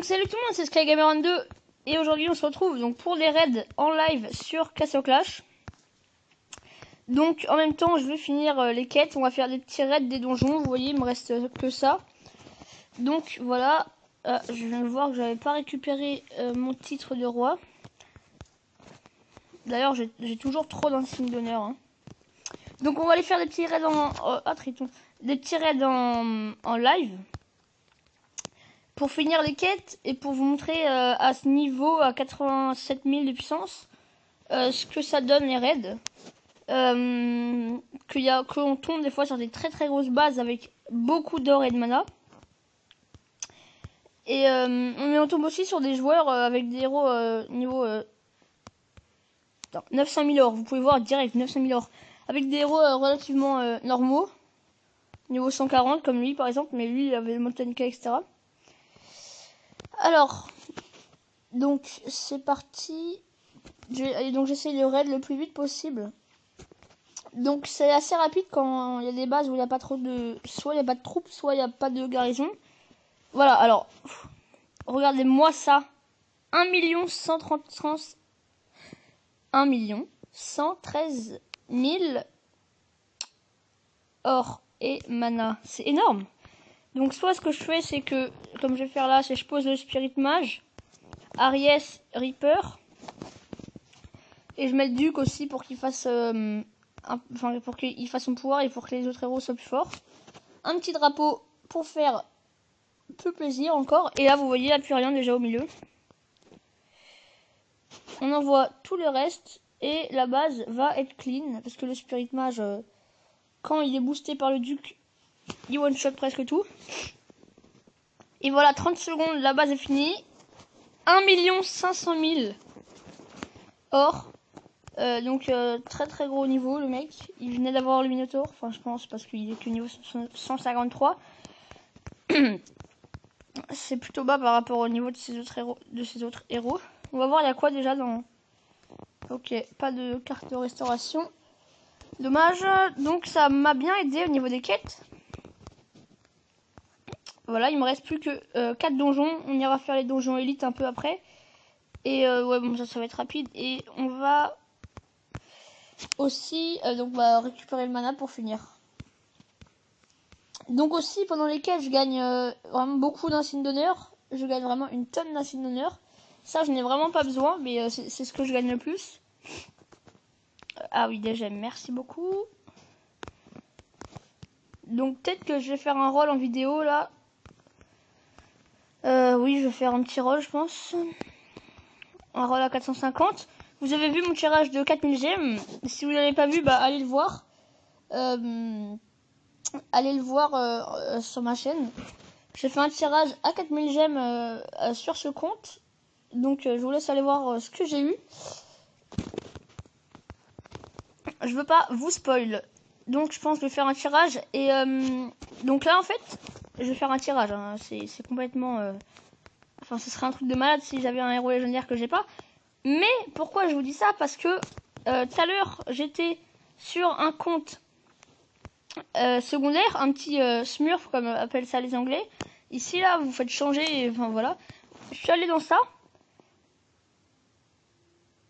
salut tout le monde, c'est SkyGamer22 et aujourd'hui on se retrouve donc pour les raids en live sur Castle Clash. Donc en même temps je vais finir les quêtes, on va faire des petits raids des donjons, vous voyez il me reste que ça. Donc voilà, je viens de voir que j'avais pas récupéré mon titre de roi. D'ailleurs j'ai toujours trop d'insignes d'honneur. Hein. Donc on va aller faire des petits raids des petits raids en live. Pour finir les quêtes et pour vous montrer à ce niveau, à 87 000 de puissance, ce que ça donne les raids. Qu'on tombe des fois sur des très très grosses bases avec beaucoup d'or et de mana. Et on tombe aussi sur des joueurs avec des héros niveau 900 000 or. Vous pouvez voir direct 900 000 or. Avec des héros relativement normaux. Niveau 140 comme lui par exemple. Mais lui il avait le Mountain K etc. Alors, donc c'est parti. Donc j'essaie de raid le plus vite possible. Donc c'est assez rapide quand il y a des bases où il n'y a pas trop de... Soit il n'y a pas de troupes, soit il n'y a pas de garnison. Voilà, alors, regardez-moi ça. 1 113 000 or et mana. C'est énorme. Donc soit ce que je fais c'est que, comme je vais faire là, c'est je pose le Spirit Mage, Aries, Reaper, et je mets le Duc aussi pour qu'il fasse, pour qu'il fasse son pouvoir et pour que les autres héros soient plus forts. Un petit drapeau pour faire plus plaisir encore, et là vous voyez, il n'y a plus rien déjà au milieu. On envoie tout le reste et la base va être clean parce que le Spirit Mage, quand il est boosté par le Duc, il one shot presque tout. Et voilà, 30 secondes, la base est finie. 1 500 000 or. Donc très très gros niveau le mec. Il venait d'avoir le Minotaur. Enfin je pense parce qu'il est que niveau 153. C'est plutôt bas par rapport au niveau de ces autres héros. On va voir il y a quoi déjà dans... Ok, pas de carte de restauration. Dommage. Donc ça m'a bien aidé au niveau des quêtes. Voilà, il me reste plus que 4 donjons. On ira faire les donjons élites un peu après. Et ouais, bon, ça va être rapide. Et on va aussi donc récupérer le mana pour finir. Donc aussi, pendant les quêtes, je gagne vraiment beaucoup d'insignes d'honneur. Je gagne vraiment une tonne d'insignes d'honneur. Ça, je n'ai vraiment pas besoin, mais c'est ce que je gagne le plus. Ah oui, déjà, merci beaucoup. Donc peut-être que je vais faire un rôle en vidéo, là. Oui, je vais faire un petit rôle, je pense. Un rôle à 450. Vous avez vu mon tirage de 4000 gemmes. Si vous l'avez pas vu, bah allez le voir. Allez le voir sur ma chaîne. J'ai fait un tirage à 4000 gemmes sur ce compte. Donc je vous laisse aller voir ce que j'ai eu. Je veux pas vous spoil. Donc je pense que je vais faire un tirage. Et donc là en fait, je vais faire un tirage. Hein. C'est complètement... Enfin ce serait un truc de malade si j'avais un héros légendaire que j'ai pas. Mais pourquoi je vous dis ça? Parce que tout à l'heure j'étais sur un compte secondaire, un petit smurf comme appellent ça les anglais. Ici là vous faites changer, enfin voilà. Je suis allée dans ça.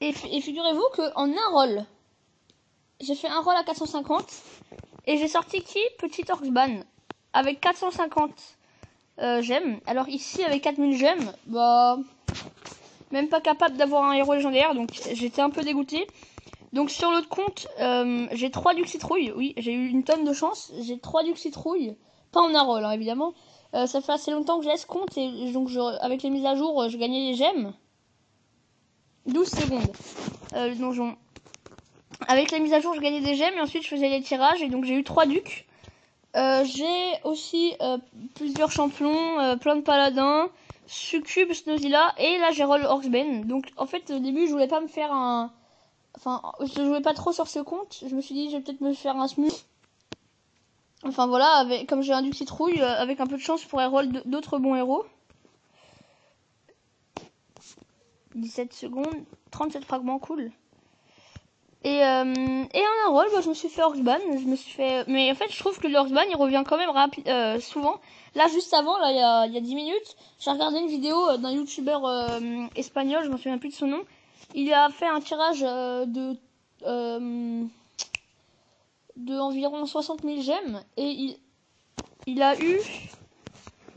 Et figurez-vous que en un roll, j'ai fait un roll à 450 et j'ai sorti qui? Petit Orcsban avec 450 gemmes. Alors ici avec 4000 gemmes, bah même pas capable d'avoir un héros légendaire, donc j'étais un peu dégoûté. Donc sur l'autre compte, j'ai 3 Ducs Citrouille. Oui, j'ai eu une tonne de chance. J'ai 3 Ducs Citrouille. Pas en un roll, hein, évidemment. Ça fait assez longtemps que je laisse compte et donc avec les mises à jour, je gagnais des gemmes. 12 secondes. Le donjon. Avec les mises à jour, je gagnais des gemmes et ensuite je faisais les tirages et donc j'ai eu 3 ducs. J'ai aussi plusieurs champions, plein de paladins, Succube, Snozilla et là j'ai roll Orcsban. Donc en fait au début je voulais pas me faire un... Enfin je jouais pas trop sur ce compte. Je me suis dit je vais peut-être me faire un smurf. Enfin voilà, comme j'ai un duc citrouille, avec un peu de chance je pourrais roll d'autres bons héros. 17 secondes, 37 fragments, cool. Et en un rôle, bah, je me suis fait Orcban, mais en fait je trouve que le Orcban il revient quand même souvent. Là juste avant, là il y a 10 minutes, j'ai regardé une vidéo d'un youtubeur espagnol, je me souviens plus de son nom. Il a fait un tirage de environ 60 000 gemmes et il a eu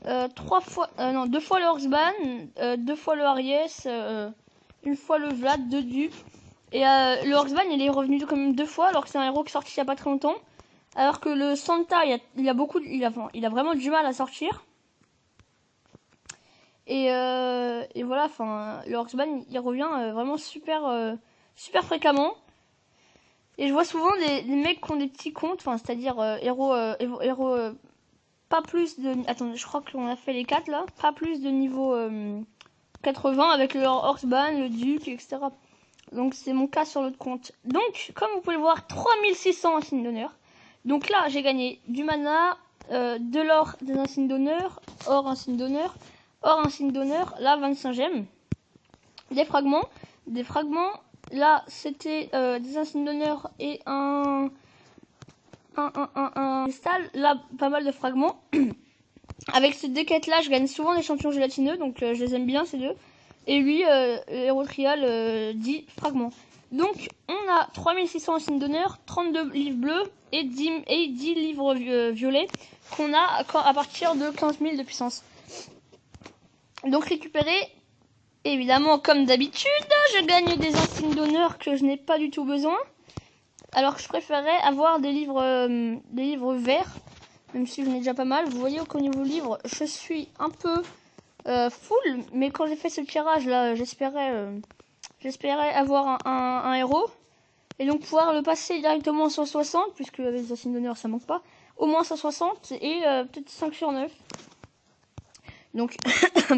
2 fois le Orcban, 2 fois le Aries, une fois le Vlad, 2 dupes. Et le Orcban il est revenu quand même 2 fois alors que c'est un héros qui est sorti il y a pas très longtemps. Alors que le Santa il a vraiment du mal à sortir. Et voilà, enfin le Orcban il revient vraiment super fréquemment. Et je vois souvent des mecs qui ont des petits comptes, enfin c'est-à-dire héros pas plus de... Attendez, je crois qu'on a fait les 4 là. Pas plus de niveau 80 avec le Orcban, le Duc, etc. Donc c'est mon cas sur l'autre compte. Donc comme vous pouvez le voir, 3600 insignes d'honneur. Donc là j'ai gagné du mana, de l'or, des insignes d'honneur, or insigne d'honneur, or insigne d'honneur, là 25 gemmes. Des fragments. Là c'était des insignes d'honneur et un cristal. Là pas mal de fragments. Avec ces deux quêtes là je gagne souvent des champions gélatineux, donc je les aime bien ces deux. Et lui, héros trial, 10 fragments. Donc, on a 3600 insignes d'honneur, 32 livres bleus et 10 livres violets qu'on a à partir de 15 000 de puissance. Donc, récupérer, évidemment, comme d'habitude, je gagne des insignes d'honneur que je n'ai pas du tout besoin. Alors que je préférais avoir des livres verts, même si je n'ai déjà pas mal. Vous voyez qu'au niveau livre, je suis un peu... full, mais quand j'ai fait ce tirage là, j'espérais avoir un héros et donc pouvoir le passer directement en 160, puisque avec les insignes d'honneur ça manque pas, au moins 160 et peut-être 5 sur 9. Donc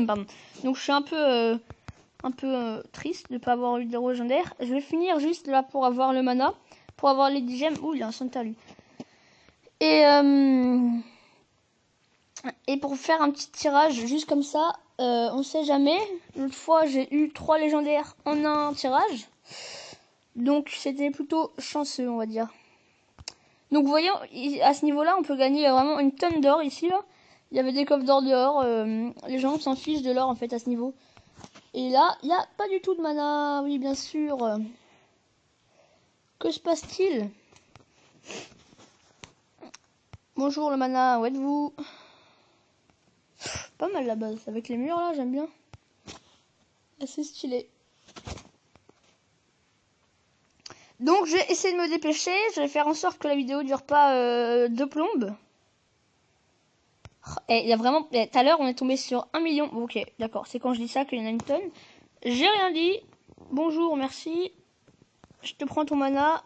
pardon. Donc je suis un peu triste de pas avoir eu d'héros légendaires. Je vais finir juste là pour avoir le mana, pour avoir les 10 gemmes. Ouh, il y a un Santa lui. Et pour faire un petit tirage juste comme ça, on sait jamais. L'autre fois j'ai eu 3 légendaires en un tirage. Donc c'était plutôt chanceux on va dire. Donc vous voyez, à ce niveau là on peut gagner vraiment une tonne d'or ici là. Il y avait des coffres d'or dehors. Les gens s'en fichent de l'or en fait à ce niveau. Et là, il n'y a pas du tout de mana. Oui bien sûr. Que se passe-t-il? Bonjour le mana, où êtes-vous? Pas mal la base, avec les murs là, j'aime bien. Assez stylé. Donc je vais essayer de me dépêcher, je vais faire en sorte que la vidéo dure pas 2 plombes. Et il y a vraiment... Tout à l'heure on est tombé sur 1 million. Ok, d'accord, c'est quand je dis ça qu'il y en a une tonne. J'ai rien dit. Bonjour, merci. Je te prends ton mana.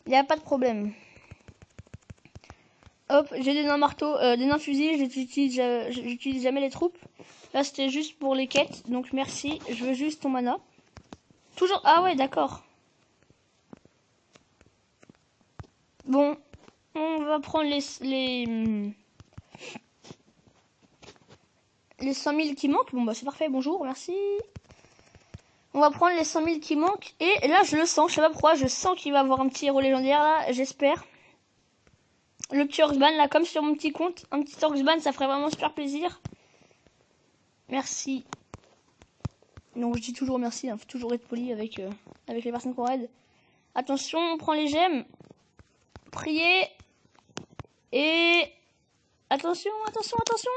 Il n'y a pas de problème. Hop, j'ai des nains marteaux, des nains fusils, j'utilise jamais les troupes. Là c'était juste pour les quêtes, donc merci, je veux juste ton mana. Toujours, ah ouais d'accord. Bon, on va prendre les 100 000 qui manquent, bon bah c'est parfait, bonjour, merci. On va prendre les 100 000 qui manquent, et là je le sens, je sais pas pourquoi, je sens qu'il va avoir un petit héros légendaire là, j'espère. Le petit Orcban là, comme sur mon petit compte, un petit Orcban ça ferait vraiment super plaisir. Merci. Donc je dis toujours merci, hein, faut toujours être poli avec les personnes qu'on aide. Attention, on prend les gemmes. Priez. Et... Attention, attention, attention.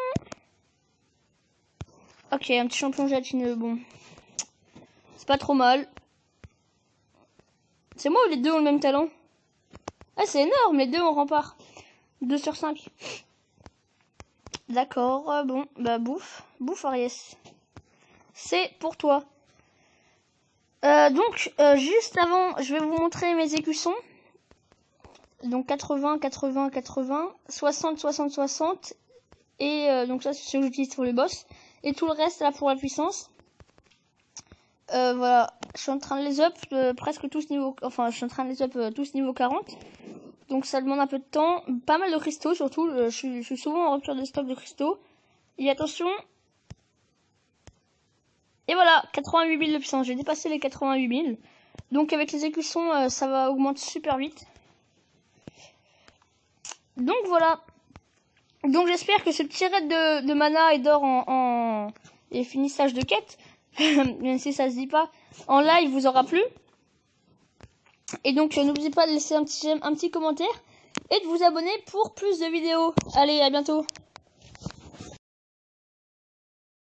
Ok, un petit champion gélatineux, bon. C'est pas trop mal. C'est moi ou les deux ont le même talent? Ah, c'est énorme, les deux ont rempart. 2 sur 5. D'accord, bon, bah bouffe. Bouffe, Aries. C'est pour toi. Donc, juste avant, je vais vous montrer mes écussons. Donc 80, 80, 80, 60, 60, 60. Et donc ça, c'est ce que j'utilise pour le boss. Et tout le reste, là, pour la puissance. Voilà, je suis en train de les up presque tous niveau... Enfin, je suis en train de les up tous niveau 40. Donc ça demande un peu de temps. Pas mal de cristaux, surtout. Je suis souvent en rupture de stock de cristaux. Et attention. Et voilà, 88 000 de puissance. J'ai dépassé les 88 000. Donc avec les écussons, ça va augmenter super vite. Donc voilà. Donc j'espère que ce petit raid de mana et d'or et finissage de quête, même si ça se dit pas, en live vous aura plu. Et donc n'oubliez pas de laisser un petit j'aime, un petit commentaire et de vous abonner pour plus de vidéos. Allez, à bientôt.